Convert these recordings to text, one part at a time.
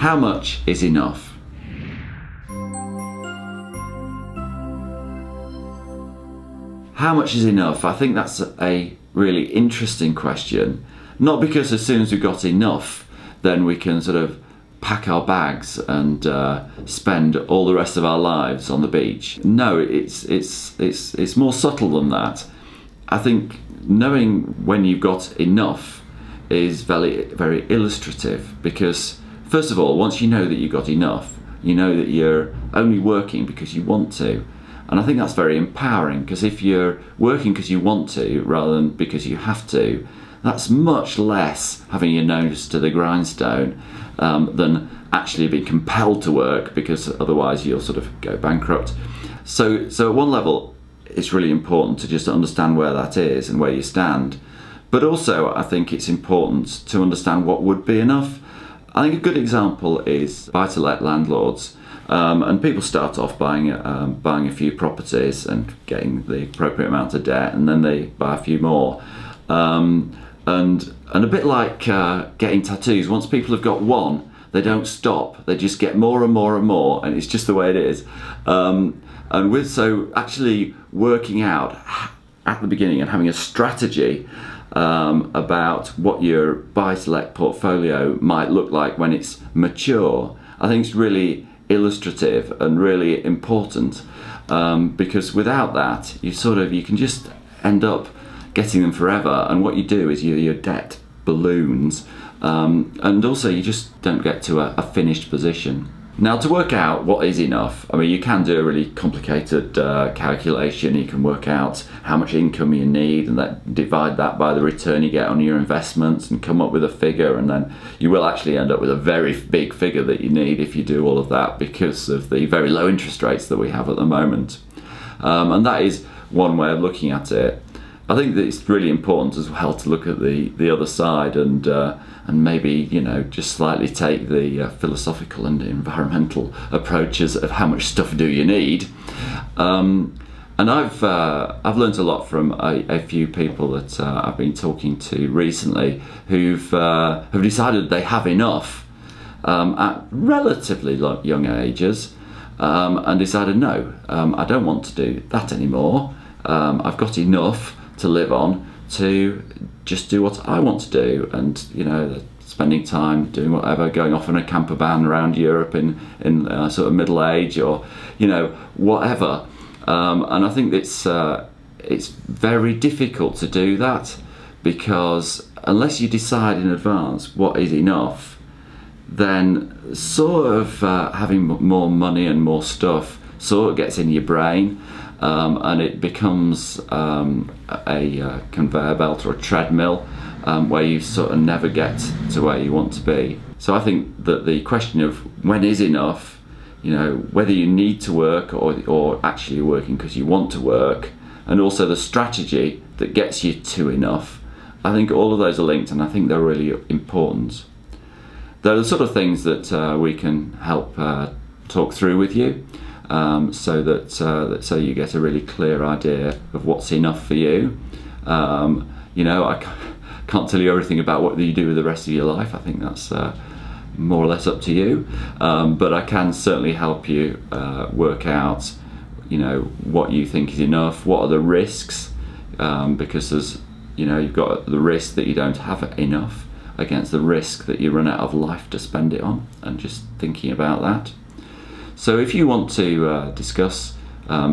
how much is enough? How much is enough? I think that's a really interesting question. Not because as soon as we've got enough, then we can sort of pack our bags and spend all the rest of our lives on the beach. No, it's more subtle than that. I think knowing when you've got enough is very illustrative, because first of all, once you know that you've got enough, you know that you're only working because you want to. And I think that's very empowering, because if you're working because you want to rather than because you have to, that's much less having your nose to the grindstone than actually being compelled to work, because otherwise you'll sort of go bankrupt. So at one level, it's really important to just understand where that is and where you stand. But also, I think it's important to understand what would be enough. I think a good example is buy-to-let landlords. And people start off buying a few properties and getting the appropriate amount of debt, and then they buy a few more. And a bit like getting tattoos, once people have got one, they don't stop. They just get more and more and more, and it's just the way it is. So actually working out at the beginning and having a strategy about what your buy-to-let portfolio might look like when it's mature, I think it's really illustrative and really important, because without that you can just end up getting them forever, and what you do is your debt balloons, and also you just don't get to a finished position. Now, to work out what is enough, I mean, you can do a really complicated calculation. You can work out how much income you need and divide that by the return you get on your investments and come up with a figure, and then you will actually end up with a very big figure that you need if you do all of that, because of the very low interest rates that we have at the moment. And that is one way of looking at it. I think that it's really important as well to look at the other side and maybe, you know, just slightly take the philosophical and environmental approaches of how much stuff do you need. And I've learned a lot from a few people that I've been talking to recently who've decided they have enough at relatively young ages, and decided, no, I don't want to do that anymore. I've got enough to live on to just do what I want to do, and, you know, spending time doing whatever, going off in a camper van around Europe in sort of middle age, or, you know, whatever. And I think it's very difficult to do that, because unless you decide in advance what is enough, then sort of having more money and more stuff sort of gets in your brain. And it becomes a conveyor belt or a treadmill where you sort of never get to where you want to be. So I think that the question of when is enough, you know, whether you need to work or actually working because you want to work, and also the strategy that gets you to enough, I think all of those are linked, and I think they're really important. They're the sort of things that we can help talk through with you. So you get a really clear idea of what's enough for you. You know, I can't tell you everything about what you do with the rest of your life. I think that's more or less up to you. But I can certainly help you work out, you know, what you think is enough. What are the risks? Because there's, you know, you've got the risk that you don't have enough against the risk that you run out of life to spend it on, and just thinking about that. So if you want to discuss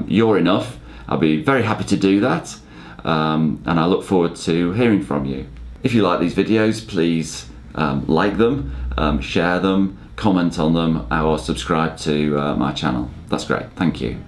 your enough, I'll be very happy to do that, and I look forward to hearing from you. If you like these videos, please like them, share them, comment on them, or subscribe to my channel. That's great, thank you.